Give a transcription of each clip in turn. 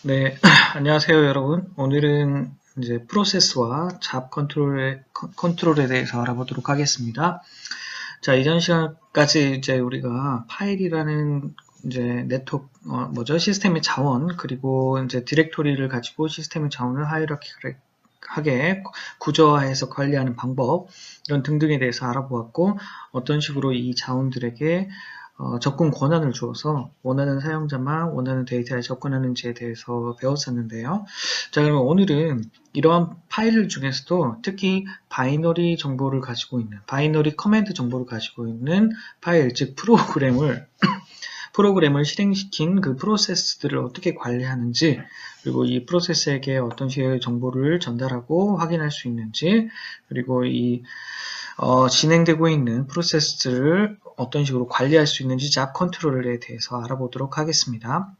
네, 안녕하세요, 여러분. 오늘은 이제 프로세스와 잡 컨트롤에 대해서 알아보도록 하겠습니다. 자, 이전 시간까지 이제 우리가 파일이라는 이제 네트워크, 시스템의 자원, 그리고 이제 디렉토리를 가지고 시스템의 자원을 하이라키하게 구조화해서 관리하는 방법, 이런 등등에 대해서 알아보았고, 어떤 식으로 이 자원들에게 접근 권한을 주어서 원하는 사용자만 원하는 데이터에 접근하는지에 대해서 배웠었는데요. 자, 그러면 오늘은 이러한 파일 중에서도 특히 바이너리 정보를 가지고 있는, 바이너리 커맨드 정보를 가지고 있는 파일, 즉 프로그램을 실행시킨 그 프로세스들을 어떻게 관리하는지, 그리고 이 프로세스에게 어떤 식의 정보를 전달하고 확인할 수 있는지, 그리고 이 진행되고 있는 프로세스를 어떤 식으로 관리할 수 있는지 잡 컨트롤에 대해서 알아보도록 하겠습니다.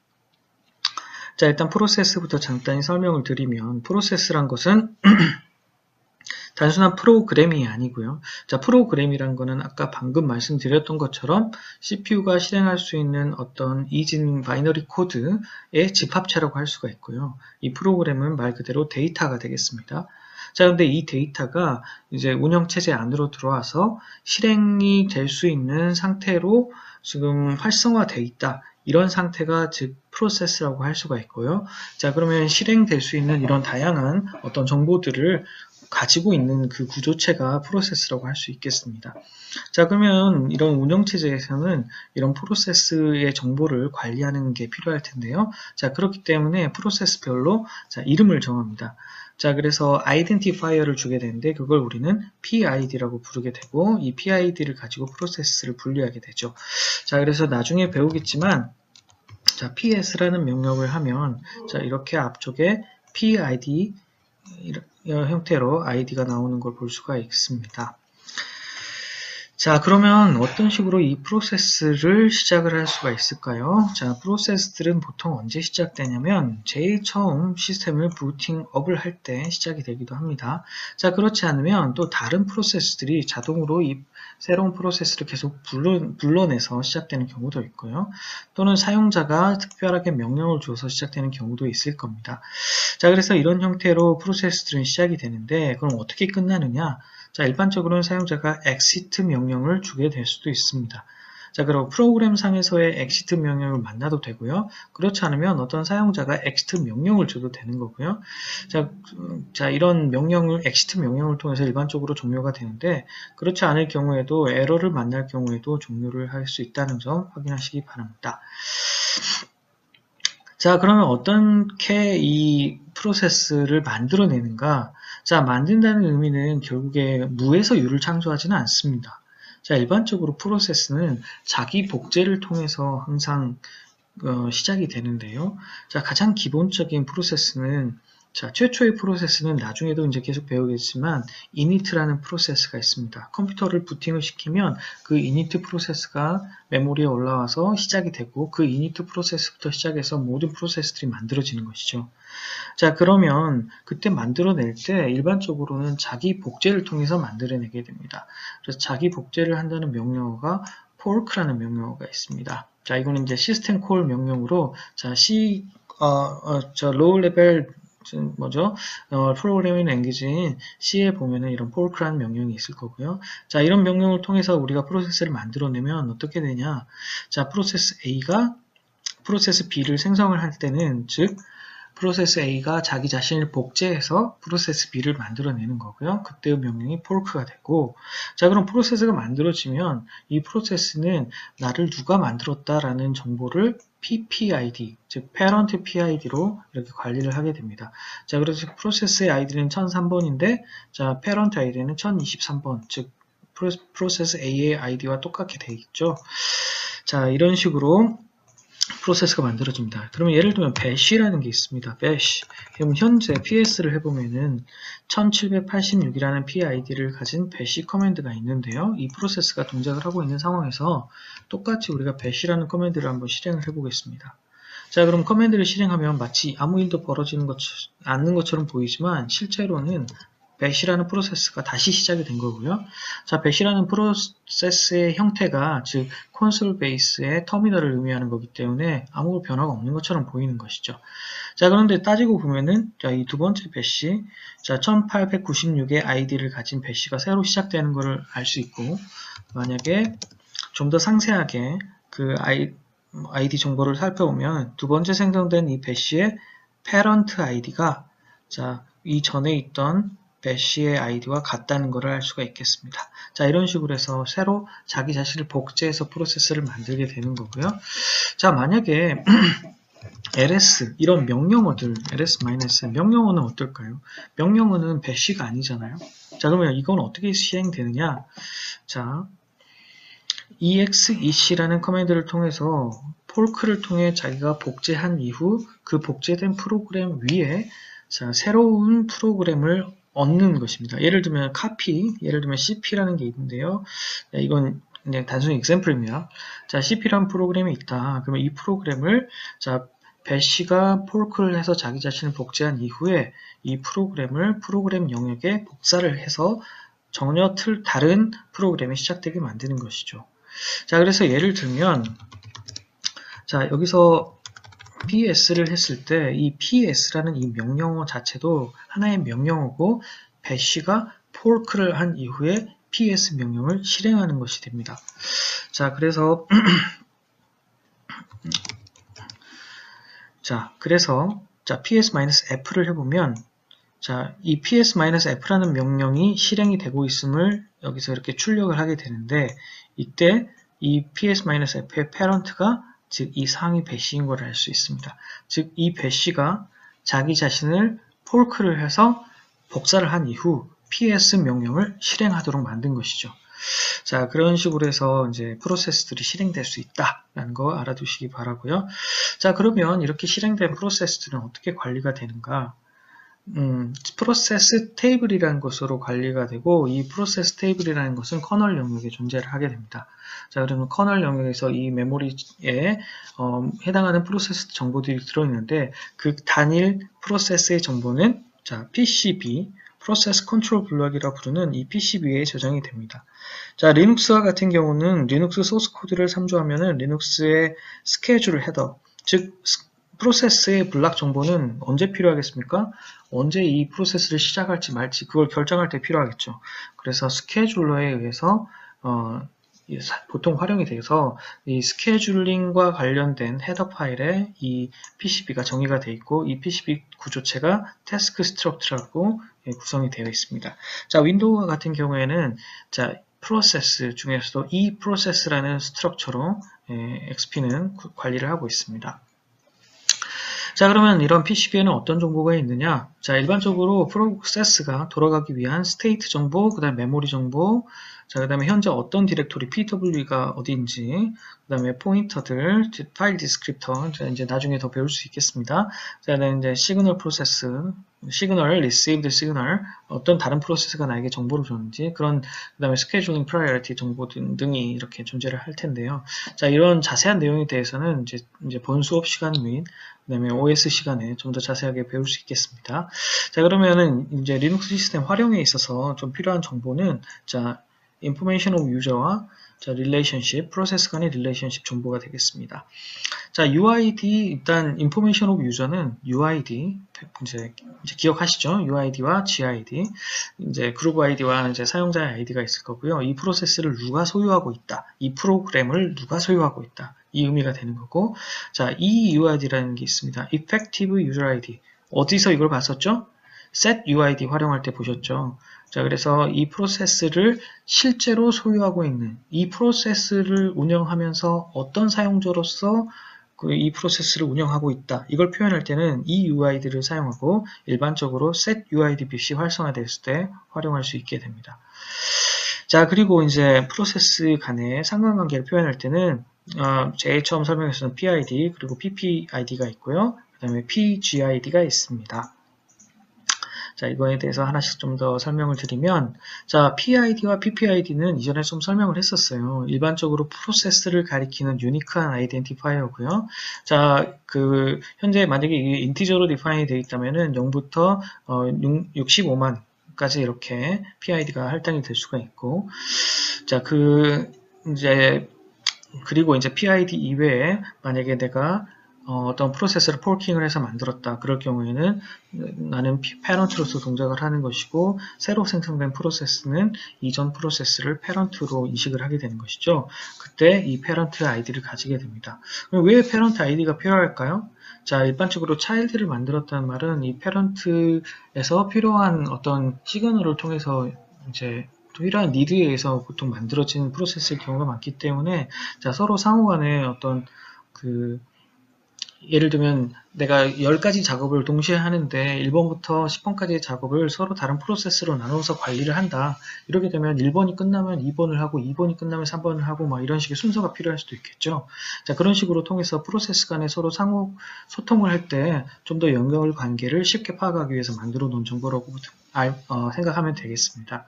자, 일단 프로세스부터 간단히 설명을 드리면 프로세스란 것은 단순한 프로그램이 아니고요. 자, 프로그램이란 거는 아까 방금 말씀드렸던 것처럼 CPU가 실행할 수 있는 어떤 이진 바이너리 코드의 집합체라고 할 수가 있고요. 이 프로그램은 말 그대로 데이터가 되겠습니다. 자, 그런데 이 데이터가 이제 운영체제 안으로 들어와서 실행이 될 수 있는 상태로 지금 활성화되어 있다. 이런 상태가 즉 프로세스라고 할 수가 있고요. 자, 그러면 실행될 수 있는 이런 다양한 어떤 정보들을 가지고 있는 그 구조체가 프로세스라고 할 수 있겠습니다. 자, 그러면 이런 운영체제에서는 이런 프로세스의 정보를 관리하는 게 필요할 텐데요. 자, 그렇기 때문에 프로세스별로 이름을 정합니다. 자, 그래서 아이덴티파이어를 주게 되는데 그걸 우리는 PID라고 부르게 되고 이 PID를 가지고 프로세스를 분류하게 되죠. 자, 그래서 나중에 배우겠지만 자, PS라는 명령을 하면 자, 이렇게 앞쪽에 PID 이런 형태로 아이디가 나오는 걸 볼 수가 있습니다. 자, 그러면 어떤 식으로 이 프로세스를 시작을 할 수가 있을까요? 자, 프로세스들은 보통 언제 시작되냐면 제일 처음 시스템을 부팅업을 할 때 시작이 되기도 합니다. 자, 그렇지 않으면 또 다른 프로세스들이 자동으로 이 새로운 프로세스를 계속 불러내서 시작되는 경우도 있고요. 또는 사용자가 특별하게 명령을 줘서 시작되는 경우도 있을 겁니다. 자, 그래서 이런 형태로 프로세스들은 시작이 되는데 그럼 어떻게 끝나느냐? 자, 일반적으로는 사용자가 exit 명령을 주게 될 수도 있습니다. 자, 그리고 프로그램 상에서의 exit 명령을 만나도 되고요. 그렇지 않으면 어떤 사용자가 exit 명령을 줘도 되는 거고요. 자, 이런 exit 명령을 통해서 일반적으로 종료가 되는데 그렇지 않을 경우에도 에러를 만날 경우에도 종료를 할 수 있다는 점 확인하시기 바랍니다. 자, 그러면 어떻게 이 프로세스를 만들어내는가? 자, 만든다는 의미는 결국에 무에서 유를 창조하지는 않습니다. 자, 일반적으로 프로세스는 자기 복제를 통해서 항상 시작이 되는데요. 자, 가장 기본적인 프로세스는 자, 최초의 프로세스는 나중에도 이제 계속 배우겠지만 init라는 프로세스가 있습니다. 컴퓨터를 부팅을 시키면 그 init 프로세스가 메모리에 올라와서 시작이 되고 그 init 프로세스부터 시작해서 모든 프로세스들이 만들어지는 것이죠. 자, 그러면 그때 만들어낼 때 일반적으로는 자기 복제를 통해서 만들어내게 됩니다. 그래서 자기 복제를 한다는 명령어가 fork라는 명령어가 있습니다. 자, 이거는 이제 시스템 콜 명령으로 자, 로우 레벨 프로그래밍 랭귀지인 C에 보면은 이런 fork라는 명령이 있을 거고요. 자, 이런 명령을 통해서 우리가 프로세스를 만들어내면 어떻게 되냐? 자, 프로세스 A가 프로세스 B를 생성을 할 때는 즉 프로세스 A가 자기 자신을 복제해서 프로세스 B를 만들어내는 거고요. 그때의 명령이 fork가 되고, 자, 그럼 프로세스가 만들어지면 이 프로세스는 나를 누가 만들었다라는 정보를 PPID, 즉 parent PID로 이렇게 관리를 하게 됩니다. 자, 그래서 프로세스의 아이디는 1003번인데, 자, parent 아이디는 1023번, 즉 프로세스 A의 아이디와 똑같게 돼 있죠. 자, 이런 식으로 프로세스가 만들어집니다. 그러면 예를 들면 bash라는 게 있습니다. bash. 그럼 현재 PS를 해보면은 1786이라는 PID를 가진 bash 커맨드가 있는데요. 이 프로세스가 동작을 하고 있는 상황에서 똑같이 우리가 bash라는 커맨드를 한번 실행을 해보겠습니다. 자, 그럼 커맨드를 실행하면 마치 아무 일도 벌어지는 않는 것처럼 보이지만 실제로는 batch라는 프로세스가 다시 시작이 된 거고요. 자, batch라는 프로세스의 형태가 즉 콘솔 베이스의 터미널을 의미하는 거기 때문에 아무 변화가 없는 것처럼 보이는 것이죠. 자, 그런데 따지고 보면은 자, 이 두 번째 배시, 자, 1896의 아이디를 가진 배시가 새로 시작되는 것을 알 수 있고, 만약에 좀 더 상세하게 그 아이디 정보를 살펴보면 두 번째 생성된 이 배시의 parent 아이디가 자, 이 전에 있던 배시의 아이디와 같다는 것을 알 수가 있겠습니다. 자, 이런 식으로 해서 새로 자기 자신을 복제해서 프로세스를 만들게 되는 거고요. 자, 만약에 ls 이런 명령어들 ls- 명령어는 어떨까요? 명령어는 배시가 아니잖아요. 자, 그러면 이건 어떻게 시행되느냐? 자, exec라는 커맨드를 통해서 폴크를 통해 자기가 복제한 이후 그 복제된 프로그램 위에 자, 새로운 프로그램을 얻는 것입니다. 예를 들면 copy, 예를 들면 cp라는 게 있는데요. 이건 그냥 단순히 example입니다. 자, cp라는 프로그램이 있다. 그러면 이 프로그램을 자, 배시가 폴크를 해서 자기 자신을 복제한 이후에 이 프로그램을 프로그램 영역에 복사를 해서 전혀 다른 프로그램이 시작되게 만드는 것이죠. 자, 그래서 예를 들면 자, 여기서 PS를 했을 때 이 PS라는 이 명령어 자체도 하나의 명령어고 배시가 폴크를 한 이후에 PS 명령을 실행하는 것이 됩니다. 자, 그래서 자, ps-f를 해보면 자, 이 ps-f라는 명령이 실행이 되고 있음을 여기서 이렇게 출력을 하게 되는데 이때 이 ps-f의 parent가 즉 이 상위 배시인 걸 알 수 있습니다. 즉 이 배시가 자기 자신을 폴크를 해서 복사를 한 이후 ps 명령을 실행하도록 만든 것이죠. 자, 그런 식으로 해서 이제 프로세스들이 실행될 수 있다라는 거 알아두시기 바라고요. 자, 그러면 이렇게 실행된 프로세스들은 어떻게 관리가 되는가? 프로세스 테이블이라는 것으로 관리가 되고 이 프로세스 테이블이라는 것은 커널 영역에 존재를 하게 됩니다. 자, 그러면 커널 영역에서 이 메모리에 해당하는 프로세스 정보들이 들어있는데 그 단일 프로세스의 정보는 자, PCB, 프로세스 컨트롤 블럭이라 부르는 이 PCB에 저장이 됩니다. 자, 리눅스와 같은 경우는 리눅스 소스 코드를 참조하면은 리눅스의 스케줄 헤더, 즉 프로세스의 블락 정보는 언제 필요하겠습니까? 언제 이 프로세스를 시작할지 말지 그걸 결정할 때 필요하겠죠. 그래서 스케줄러에 의해서 보통 활용이 돼서 이 스케줄링과 관련된 헤더 파일에 이 PCB가 정의가 되어 있고 이 PCB 구조체가 태스크 스트럭처라고 구성이 되어 있습니다. 자, 윈도우와 같은 경우에는 자, 프로세스 중에서도 이 프로세스라는 스트럭처로 XP는 관리를 하고 있습니다. 자, 그러면 이런 PCB에는 어떤 정보가 있느냐? 자, 일반적으로 프로세스가 돌아가기 위한 스테이트 정보, 그 다음에 메모리 정보, 자, 그 다음에 현재 어떤 디렉토리 PW가 어디인지, 그 다음에 포인터들, 파일 디스크립터, 이제 나중에 더 배울 수 있겠습니다. 자, 그다음에 이제 시그널 프로세스, 시그널, 리시브드 시그널, 어떤 다른 프로세스가 나에게 정보를 줬는지, 그런, 그 다음에 스케줄링 프라이어티 정보 등이 이렇게 존재를 할 텐데요. 자, 이런 자세한 내용에 대해서는 이제 본 수업 시간 및 그 다음에 OS 시간에 좀 더 자세하게 배울 수 있겠습니다. 자, 그러면은 이제 리눅스 시스템 활용에 있어서 좀 필요한 정보는 자, information of user와 자, relationship, 프로세스 간의 relationship 정보가 되겠습니다. 자, UID, 일단 information of user는 UID, 이제 기억하시죠? UID와 GID, 이제 그룹 ID와 이제 사용자의 ID가 있을 거고요. 이 프로세스를 누가 소유하고 있다. 이 프로그램을 누가 소유하고 있다. 이 의미가 되는 거고, 자, 이 UID라는 게 있습니다. Effective User ID. 어디서 이걸 봤었죠? Set UID 활용할 때 보셨죠? 자, 그래서 이 프로세스를 실제로 소유하고 있는, 이 프로세스를 운영하면서 어떤 사용자로서 이 프로세스를 운영하고 있다. 이걸 표현할 때는 이 UID를 사용하고 일반적으로 set UID 빛이 활성화됐을 때 활용할 수 있게 됩니다. 자, 그리고 이제 프로세스 간의 상관관계를 표현할 때는 제일 처음 설명했던 PID 그리고 PPID가 있고요. 그 다음에 PGID가 있습니다. 자, 이거에 대해서 하나씩 좀 더 설명을 드리면, 자, PID와 PPID는 이전에 좀 설명을 했었어요. 일반적으로 프로세스를 가리키는 유니크한 아이덴티파이어고요. 자, 현재 만약에 이게 인티저로 디파인이 되어 있다면은 0부터 65만 까지 이렇게 PID가 할당이 될 수가 있고, 자, 그리고 이제 PID 이외에 만약에 내가 어떤 프로세스를 폴킹을 해서 만들었다. 그럴 경우에는 나는 패런트로서 동작을 하는 것이고, 새로 생성된 프로세스는 이전 프로세스를 패런트로 인식을 하게 되는 것이죠. 그때 이 패런트 아이디를 가지게 됩니다. 그럼 왜 패런트 아이디가 필요할까요? 자, 일반적으로 차일드를 만들었다는 말은 이 패런트에서 필요한 어떤 시그널을 통해서 이제 필요한 니드에 의해서 보통 만들어지는 프로세스일 경우가 많기 때문에, 자, 서로 상호 간에 어떤 예를 들면 내가 10가지 작업을 동시에 하는데 1번부터 10번까지의 작업을 서로 다른 프로세스로 나눠서 관리를 한다. 이렇게 되면 1번이 끝나면 2번을 하고 2번이 끝나면 3번을 하고 막 이런 식의 순서가 필요할 수도 있겠죠. 자, 그런 식으로 통해서 프로세스 간에 서로 상호 소통을 할 때 좀 더 연결 관계를 쉽게 파악하기 위해서 만들어 놓은 정보라고 생각하면 되겠습니다.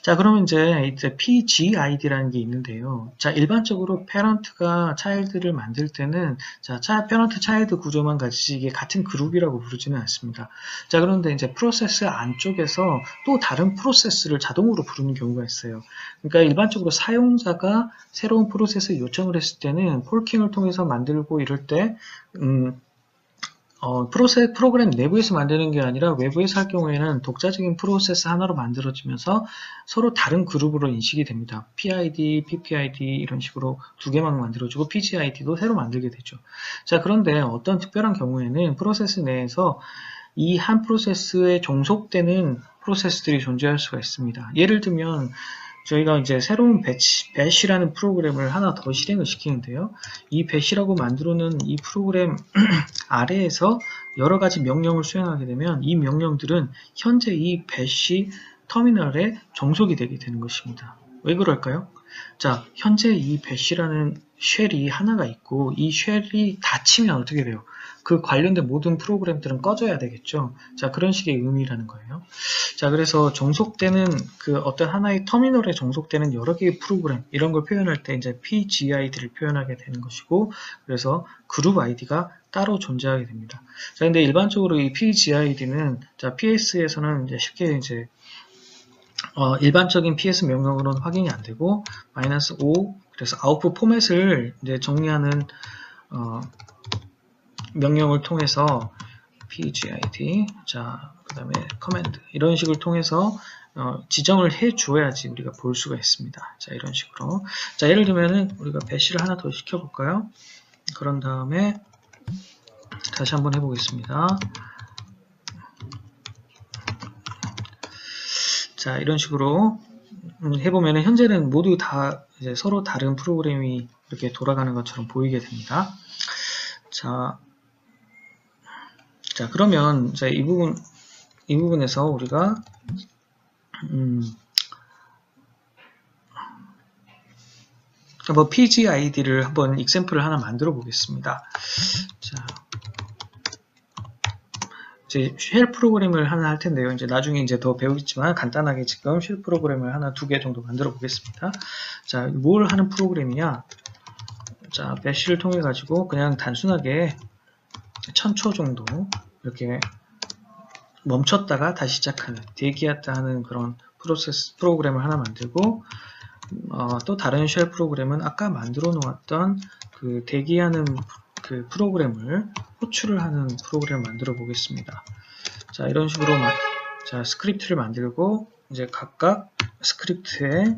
자, 그러면 이제 PGID라는 게 있는데요. 자, 일반적으로 패런트가 차일드를 만들 때는, 자, 패런트 차일드 구조만 가지지 이게 같은 그룹이라고 부르지는 않습니다. 자, 그런데 이제 프로세스 안쪽에서 또 다른 프로세스를 자동으로 부르는 경우가 있어요. 그러니까 일반적으로 사용자가 새로운 프로세스 요청을 했을 때는 폴킹을 통해서 만들고 이럴 때, 프로그램 내부에서 만드는 게 아니라 외부에서 할 경우에는 독자적인 프로세스 하나로 만들어지면서 서로 다른 그룹으로 인식이 됩니다. PID, PPID 이런 식으로 두 개만 만들어주고 PGID도 새로 만들게 되죠. 자, 그런데 어떤 특별한 경우에는 프로세스 내에서 이 한 프로세스에 종속되는 프로세스들이 존재할 수가 있습니다. 예를 들면 저희가 이제 새로운 batch라는 프로그램을 하나 더 실행을 시키는데요. 이 batch라고 만들어 놓은 이 프로그램 아래에서 여러 가지 명령을 수행하게 되면 이 명령들은 현재 이 batch 터미널에 종속이 되게 되는 것입니다. 왜 그럴까요? 자, 현재 이 batch라는 쉘이 하나가 있고 이 쉘이 닫히면 어떻게 돼요? 그 관련된 모든 프로그램들은 꺼져야 되겠죠. 자, 그런 식의 의미라는 거예요. 자, 그래서 종속되는 어떤 하나의 터미널에 종속되는 여러 개의 프로그램 이런 걸 표현할 때 이제 PGID를 표현하게 되는 것이고, 그래서 그룹 아이디가 따로 존재하게 됩니다. 자, 근데 일반적으로 이 PGID는 자, PS에서는 이제 쉽게 이제 일반적인 PS 명령으로는 확인이 안 되고 -5 그래서 아웃풋 포맷을 이제 정리하는 명령을 통해서 PGID 자, 그 다음에 커맨드 이런 식을 통해서 지정을 해 주어야지 우리가 볼 수가 있습니다. 자, 이런 식으로. 자, 예를 들면은 우리가 배시를 하나 더 시켜볼까요? 그런 다음에 다시 한번 해보겠습니다. 자, 이런 식으로 해보면 현재는 모두 다 이제 서로 다른 프로그램이 이렇게 돌아가는 것처럼 보이게 됩니다. 자, 그러면 이 부분에서 우리가 PGID를 한번 example을 하나 만들어 보겠습니다. 자, 이제 쉘 프로그램을 하나 할 텐데요. 이제 나중에 이제 더 배우겠지만 간단하게 지금 쉘 프로그램을 하나 2개 정도 만들어 보겠습니다. 자, 뭘 하는 프로그램이냐? 자, 배시를 통해 가지고 그냥 단순하게 1000초 정도 이렇게 멈췄다가 다시 시작하는 대기했다 하는 그런 프로그램을 하나 만들고, 또 다른 쉘 프로그램은 아까 만들어 놓았던 그 대기하는 그 프로그램을 호출을 하는 프로그램을 만들어 보겠습니다. 자, 이런 식으로 자, 스크립트를 만들고 이제 각각 스크립트에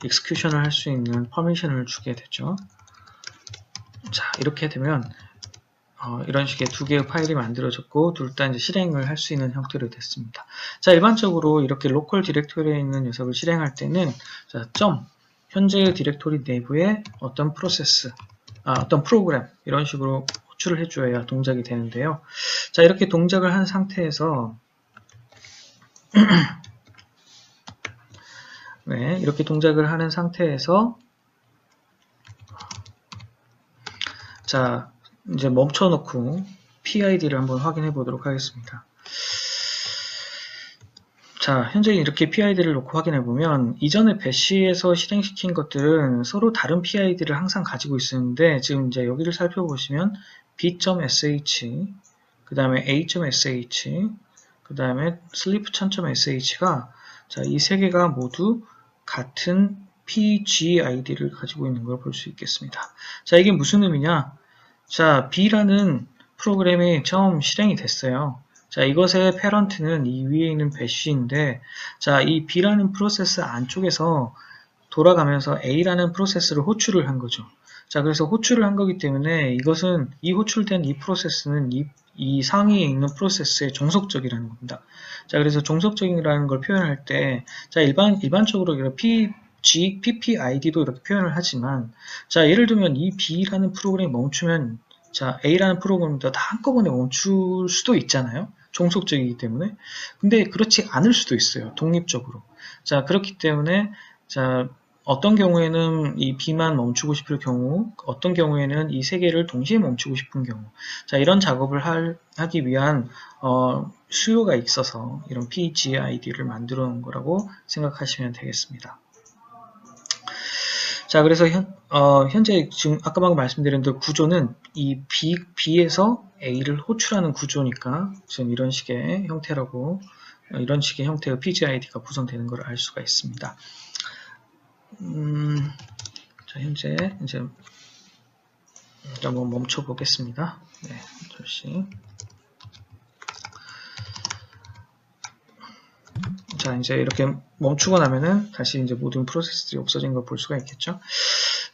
execution을 할 수 있는 퍼미션을 주게 되죠. 자, 이렇게 되면 이런 식의 2개의 파일이 만들어졌고 둘 다 이제 실행을 할 수 있는 형태로 됐습니다. 자, 일반적으로 이렇게 로컬 디렉토리에 있는 녀석을 실행할 때는 자, 현재의 디렉토리 내부에 어떤 어떤 프로그램 이런 식으로 호출을 해줘야 동작이 되는데요. 자, 이렇게 동작을 한 상태에서 네, 이렇게 동작을 하는 상태에서 자, 이제 멈춰놓고 PID를 한번 확인해 보도록 하겠습니다. 자, 현재 이렇게 PID를 놓고 확인해 보면 이전에 배시에서 실행시킨 것들은 서로 다른 PID를 항상 가지고 있었는데 지금 이제 여기를 살펴보시면 b.sh 그 다음에 a.sh 그 다음에 sleep.sh가 자, 이 세 개가 모두 같은 pgid를 가지고 있는 걸 볼 수 있겠습니다. 자, 이게 무슨 의미냐? 자, b라는 프로그램이 처음 실행이 됐어요. 자, 이것의 패런트는 이 위에 있는 배쉬인데, 자, 이 b라는 프로세스 안쪽에서 돌아가면서 A라는 프로세스를 호출을 한 거죠. 자, 그래서 호출을 한 거기 때문에 이것은 이 호출된 이 프로세스는 이 상위에 있는 프로세스의 종속적이라는 겁니다. 자, 그래서 종속적이라는 걸 표현할 때, 자, 일반적으로 PPID도 이렇게 표현을 하지만, 자, 예를 들면 이 B라는 프로그램이 멈추면, 자, A라는 프로그램도 다 한꺼번에 멈출 수도 있잖아요. 종속적이기 때문에. 근데 그렇지 않을 수도 있어요. 독립적으로. 자, 그렇기 때문에, 자, 어떤 경우에는 이 B만 멈추고 싶을 경우, 어떤 경우에는 이 세 개를 동시에 멈추고 싶은 경우, 자, 이런 작업을 하기 위한 수요가 있어서 이런 PGID를 만들어 놓은 거라고 생각하시면 되겠습니다. 자, 그래서 현재 지금 아까 방금 말씀드린 그 구조는 이 B에서 A를 호출하는 구조니까 지금 이런 식의 형태라고, 이런 식의 형태의 PGID가 구성되는 걸 알 수가 있습니다. 자, 현재 이제 한번 멈춰 보겠습니다. 네, 잠시. 자, 이제 이렇게 멈추고 나면은 다시 이제 모든 프로세스들이 없어진 걸 볼 수가 있겠죠.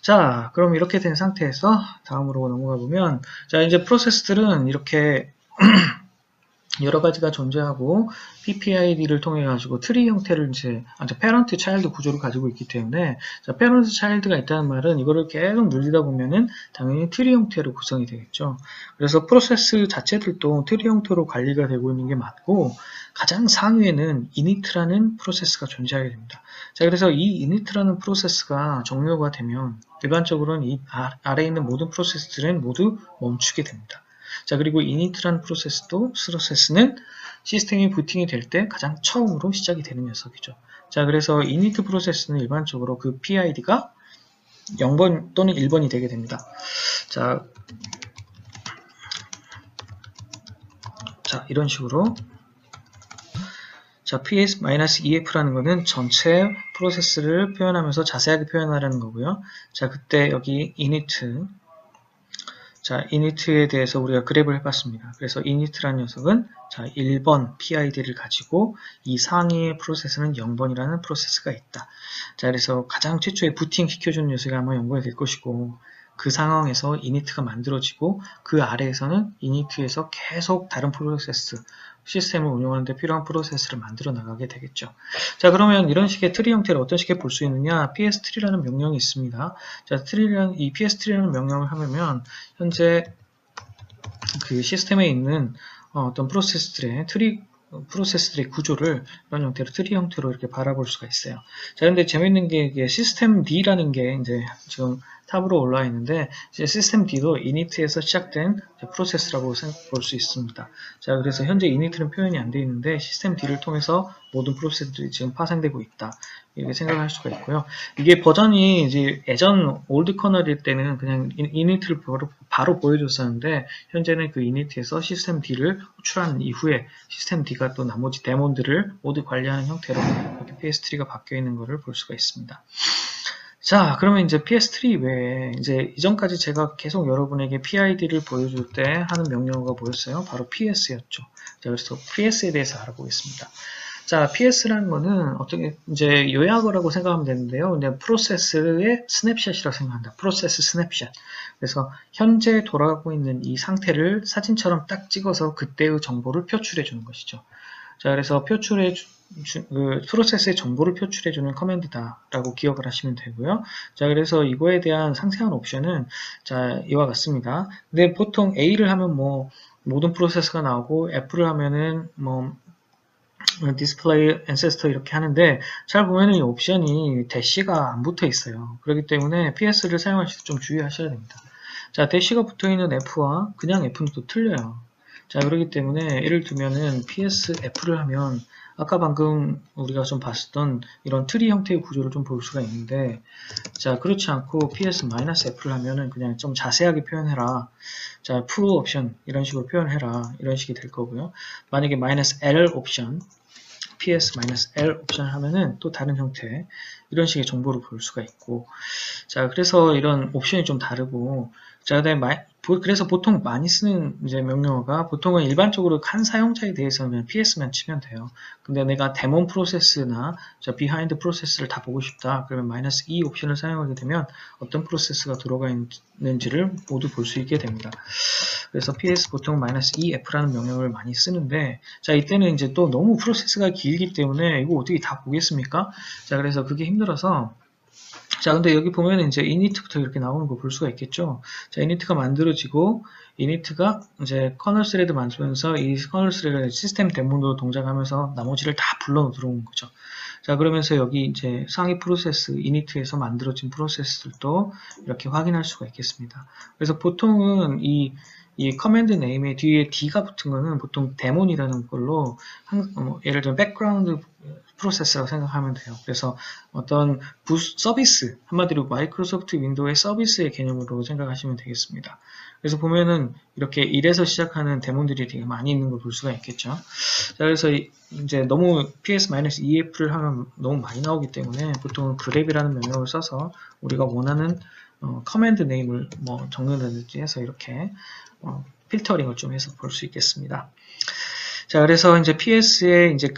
자, 그럼 이렇게 된 상태에서 다음으로 넘어가 보면, 자, 이제 프로세스들은 이렇게 여러 가지가 존재하고 PPID를 통해 가지고 트리 형태를 이제 패런트 차일드 구조를 가지고 있기 때문에, 자, 패런트 차일드가 있다는 말은 이거를 계속 늘리다 보면은 당연히 트리 형태로 구성이 되겠죠. 그래서 프로세스 자체들도 트리 형태로 관리가 되고 있는 게 맞고, 가장 상위에는 init라는 프로세스가 존재하게 됩니다. 자, 그래서 이 init라는 프로세스가 종료가 되면 일반적으로는 이 아래에 있는 모든 프로세스들은 모두 멈추게 됩니다. 자, 그리고 init라는 프로세스는 시스템이 부팅이 될 때 가장 처음으로 시작이 되는 녀석이죠. 자, 그래서 init 프로세스는 일반적으로 그 PID가 0번 또는 1번이 되게 됩니다. 자, 이런 식으로. 자, ps-ef라는 거는 전체 프로세스를 표현하면서 자세하게 표현하라는 거고요. 자, 그때 여기 init, 자, init에 대해서 우리가 그래프를 해봤습니다. 그래서 init라는 녀석은 자, 1번 PID를 가지고 이 상위의 프로세스는 0번이라는 프로세스가 있다. 자, 그래서 가장 최초에 부팅 시켜주는 녀석이 아마 0번이 될 것이고, 그 상황에서 init가 만들어지고 그 아래에서는 init에서 계속 다른 프로세스, 시스템을 운영하는 데 필요한 프로세스를 만들어 나가게 되겠죠. 자, 그러면 이런 식의 트리 형태를 어떤 식으로 볼 수 있느냐? pstree라는 명령이 있습니다. 자, 이 pstree라는 명령을 하면 현재 그 시스템에 있는 어떤 프로세스들의 구조를 이런 형태로 트리 형태로 이렇게 바라볼 수가 있어요. 자, 근데 재밌는 게 이게 시스템 D라는 게 이제 지금 탑으로 올라와 있는데, 이제 시스템 D도 init에서 시작된 프로세스라고 볼 수 있습니다. 자, 그래서 현재 init는 표현이 안 되어 있는데 시스템 D를 통해서 모든 프로세스들이 지금 파생되고 있다. 이렇게 생각할 수가 있고요. 이게 버전이 이제 예전 올드 커널일 때는 그냥 init를 바로 보여줬었는데, 현재는 그 init에서 시스템 D를 호출한 이후에 시스템 D가 또 나머지 데몬들을 모두 관리하는 형태로 이렇게 PS3가 바뀌어 있는 것을 볼 수가 있습니다. 자, 그러면 이제 PS3 외에 이제 이전까지 제가 계속 여러분에게 PID를 보여줄 때 하는 명령어가 뭐였어요? 바로 PS였죠. 자, 그래서 PS에 대해서 알아보겠습니다. 자, PS라는 거는 어떻게 이제 요약어라고 생각하면 되는데요. 근데 프로세스의 스냅샷이라고 생각합니다. 프로세스 스냅샷. 그래서 현재 돌아가고 있는 이 상태를 사진처럼 딱 찍어서 그때의 정보를 표출해 주는 것이죠. 자, 그래서 그 프로세스의 정보를 표출해주는 커맨드다라고 기억을 하시면 되고요. 자, 그래서 이거에 대한 상세한 옵션은 자, 이와 같습니다. 근데 보통 A를 하면 뭐 모든 프로세스가 나오고 F를 하면은 뭐 디스플레이 앤세스터 이렇게 하는데, 잘 보면은 이 옵션이 대시가 안 붙어 있어요. 그렇기 때문에 PS를 사용하실 때 좀 주의하셔야 됩니다. 자, 대시가 붙어 있는 F와 그냥 F는 또 틀려요. 자, 그렇기 때문에 예를 들면은 PSF를 하면 아까 방금 우리가 좀 봤었던 이런 트리 형태의 구조를 좀 볼 수가 있는데, 자, 그렇지 않고 ps-f를 하면은 그냥 좀 자세하게 표현해라. 자, full 옵션 이런 식으로 표현해라. 이런 식이 될 거고요. 만약에 -l 옵션, ps-l 옵션을 하면은 또 다른 형태 이런 식의 정보를 볼 수가 있고, 자, 그래서 이런 옵션이 좀 다르고, 자, 그다음에 그래서 보통 많이 쓰는 이제 명령어가 보통은 일반적으로 한 사용자에 대해서는 PS만 치면 돼요. 근데 내가 데몬 프로세스나 비하인드 프로세스를 다 보고 싶다. 그러면 -e 옵션을 사용하게 되면 어떤 프로세스가 들어가 있는지를 모두 볼 수 있게 됩니다. 그래서 ps 보통 -ef라는 명령을 많이 쓰는데, 자, 이때는 이제 또 너무 프로세스가 길기 때문에 이거 어떻게 다 보겠습니까? 자, 그래서 그게 힘들어서, 자, 근데 여기 보면 이제 init부터 이렇게 나오는 거 볼 수가 있겠죠. 자, init가 만들어지고, init가 이제 커널 스레드 만들면서 이 커널 스레드 시스템 데모로 동작하면서 나머지를 다 불러 들어오는 거죠. 자, 그러면서 여기 이제 상위 프로세스, init에서 만들어진 프로세스들도 이렇게 확인할 수가 있겠습니다. 그래서 보통은 이 커맨드 네임에 뒤에 D가 붙은 거는 보통 데몬이라는 걸로, 예를 들면 백그라운드 프로세스라고 생각하면 돼요. 그래서 어떤 서비스, 한마디로 마이크로소프트 윈도우의 서비스의 개념으로 생각하시면 되겠습니다. 그래서 보면은 이렇게 1에서 시작하는 데몬들이 되게 많이 있는 걸 볼 수가 있겠죠. 자, 그래서 이제 너무 ps-ef를 하면 너무 많이 나오기 때문에 보통은 grab이라는 명령을 써서 우리가 원하는 커맨드 네임을 뭐 적는다든지 해서 이렇게 필터링을 좀 해서 볼 수 있겠습니다. 자, 그래서 이제 PS에 이제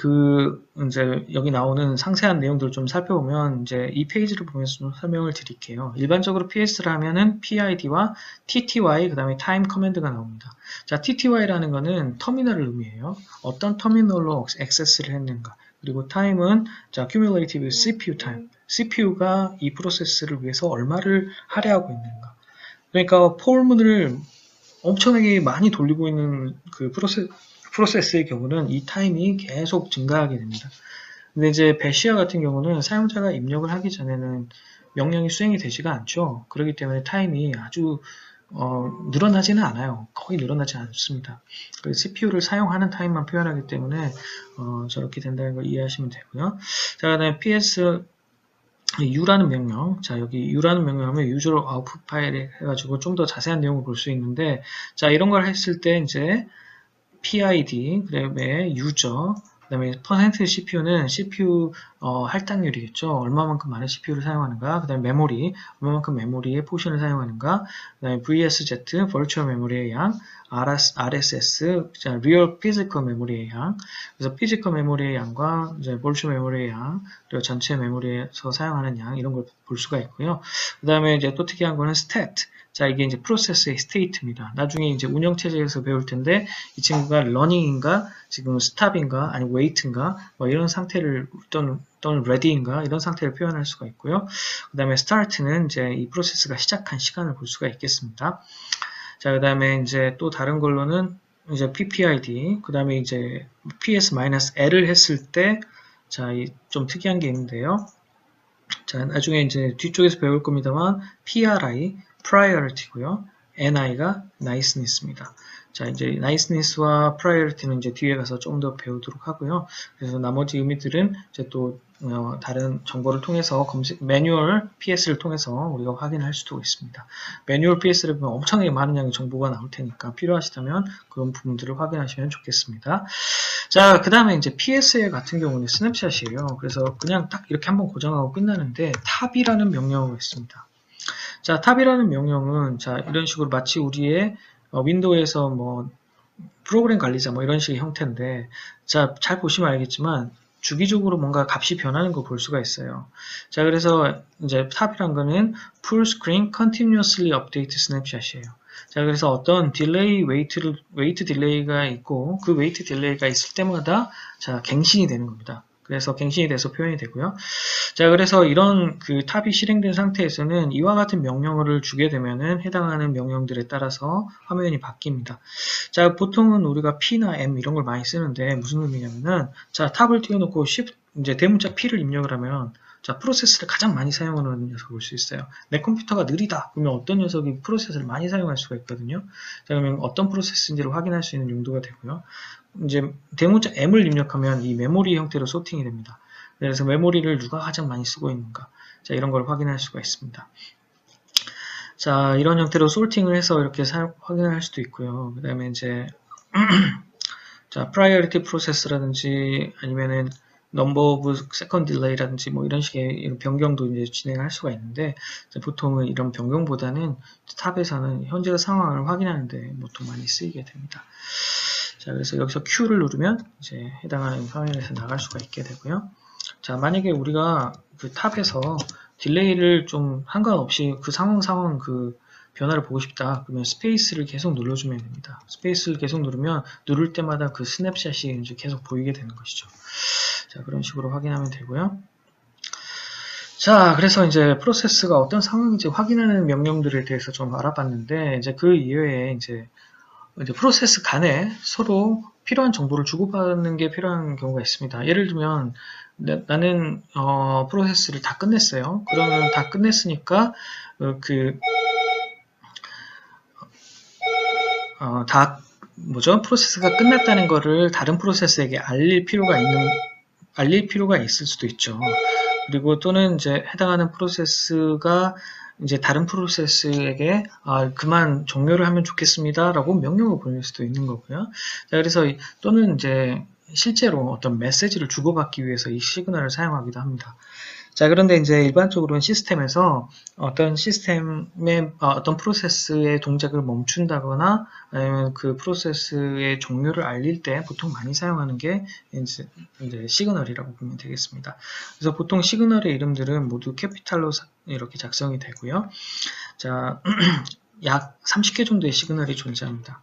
이제 여기 나오는 상세한 내용들을 좀 살펴보면, 이제 이 페이지를 보면서 좀 설명을 드릴게요. 일반적으로 PS를 하면은 PID와 TTY, 그 다음에 time 커맨드가 나옵니다. 자, TTY라는 거는 터미널을 의미해요. 어떤 터미널로 액세스를 했는가. 그리고 time은, 자, cumulative CPU time. CPU가 이 프로세스를 위해서 얼마를 할애하고 있는가. 그러니까 폴문을 엄청나게 많이 돌리고 있는 그 프로세스의 경우는 이 타임이 계속 증가하게 됩니다. 근데 이제 배시아 같은 경우는 사용자가 입력을 하기 전에는 명령이 수행이 되지가 않죠. 그렇기 때문에 타임이 아주 늘어나지는 않아요. 거의 늘어나지 않습니다. CPU를 사용하는 타임만 표현하기 때문에 저렇게 된다는 걸 이해하시면 되고요. 자, 그다음에 PS U라는 명령, 자, 여기 U라는 명령하면 user output 파일에 해가지고 좀 더 자세한 내용을 볼 수 있는데, 자, 이런 걸 했을 때 이제 PID, 그 다음에 user, 그 다음에 %CPU는 CPU 할당률이겠죠. 얼마만큼 많은 CPU를 사용하는가, 그 다음에 메모리, 얼마만큼 메모리의 포션을 사용하는가, 그 다음에 VSZ, Virtual Memory의 양, RSS, Real Physical Memory의 양, 그래서 Physical Memory의 양과 이제 Virtual Memory의 양, 그리고 전체 메모리에서 사용하는 양, 이런 걸 볼 수가 있고요. 그 다음에 이제 또 특이한 거는 stat. 자, 이게 이제 프로세스의 스테이트입니다. 나중에 이제 운영체제에서 배울 텐데, 이 친구가 러닝인가, 지금 스탑인가, 아니 웨이트인가, 뭐 이런 상태를, 또는 ready인가, 이런 상태를 표현할 수가 있고요. 그 다음에 start는 이제 이 프로세스가 시작한 시간을 볼 수가 있겠습니다. 자, 그 다음에 이제 또 다른 걸로는 이제 PPID, 그 다음에 이제 PS-L을 했을 때, 자, 좀 특이한 게 있는데요. 자, 나중에 이제 뒤쪽에서 배울 겁니다만, PRI, priority고요. NI가 niceness입니다. 자, 이제 niceness와 priority는 이제 뒤에 가서 좀 더 배우도록 하고요. 그래서 나머지 의미들은 이제 또 다른 정보를 통해서 매뉴얼 PS를 통해서 우리가 확인할 수도 있습니다. 매뉴얼 PS를 보면 엄청나게 많은 양의 정보가 나올 테니까 필요하시다면 그런 부분들을 확인하시면 좋겠습니다. 자, 그 다음에 이제 PSA 같은 경우는 스냅샷이에요. 그래서 그냥 딱 이렇게 한번 고정하고 끝나는데 탑이라는 명령어가 있습니다. 자, 탑이라는 명령은 자, 이런 식으로 마치 우리의 윈도우에서 뭐 프로그램 관리자 뭐 이런 식의 형태인데, 자, 잘 보시면 알겠지만 주기적으로 뭔가 값이 변하는 거 볼 수가 있어요. 자, 그래서 이제 탑이란 거는 full screen continuously update snapshot이에요. 자, 그래서 어떤 딜레이, 웨이트 딜레이가 있고, 그 웨이트 딜레이가 있을 때마다, 자, 갱신이 되는 겁니다. 그래서 갱신이 돼서 표현이 되고요. 자, 그래서 이런 그 탑이 실행된 상태에서는 이와 같은 명령어를 주게 되면은 해당하는 명령들에 따라서 화면이 바뀝니다. 자, 보통은 우리가 P나 M 이런 걸 많이 쓰는데 무슨 의미냐면은, 자, 탑을 띄워놓고 이제 대문자 P를 입력을 하면, 자, 프로세스를 가장 많이 사용하는 녀석을 볼 수 있어요. 내 컴퓨터가 느리다. 그러면 어떤 녀석이 프로세스를 많이 사용할 수가 있거든요. 자, 그러면 어떤 프로세스인지를 확인할 수 있는 용도가 되고요. 이제 대문자 M을 입력하면 이 메모리 형태로 소팅이 됩니다. 그래서 메모리를 누가 가장 많이 쓰고 있는가. 자, 이런 걸 확인할 수가 있습니다. 자, 이런 형태로 솔팅을 해서 이렇게 확인을 할 수도 있고요. 그 다음에 이제, 자, priority process라든지 아니면은 number of second delay라든지 뭐 이런 식의 이런 변경도 이제 진행할 수가 있는데, 보통은 이런 변경보다는 탑에서는 현재 상황을 확인하는데 보통 많이 쓰이게 됩니다. 자, 그래서 여기서 Q를 누르면 이제 해당하는 화면에서 나갈 수가 있게 되고요. 자, 만약에 우리가 그 탑에서 딜레이를 좀 상관없이 그 상황 그 변화를 보고 싶다. 그러면 스페이스를 계속 눌러주면 됩니다. 스페이스를 계속 누르면 누를 때마다 그 스냅샷이 이제 계속 보이게 되는 것이죠. 자, 그런 식으로 확인하면 되고요. 자, 그래서 이제 프로세스가 어떤 상황인지 확인하는 명령들에 대해서 좀 알아봤는데, 이제 그 이외에 이제 프로세스 간에 서로 필요한 정보를 주고받는 게 필요한 경우가 있습니다. 예를 들면 나는 프로세스를 다 끝냈어요. 그러면 다 끝냈으니까 프로세스가 끝났다는 거를 다른 프로세스에게 알릴 필요가 있을 수도 있죠. 그리고 또는 이제 해당하는 프로세스가 이제 다른 프로세스에게 그만 종료를 하면 좋겠습니다라고 명령을 보낼 수도 있는 거고요. 자, 그래서 또는 이제 실제로 어떤 메시지를 주고받기 위해서 이 시그널을 사용하기도 합니다. 자, 그런데 이제 일반적으로는 시스템에서 어떤 시스템의 어떤 프로세스의 동작을 멈춘다거나 아니면 그 프로세스의 종료를 알릴 때 보통 많이 사용하는 게 이제 시그널이라고 보면 되겠습니다. 그래서 보통 시그널의 이름들은 모두 캐피탈로 이렇게 작성이 되고요. 자, 약 30개 정도의 시그널이 존재합니다.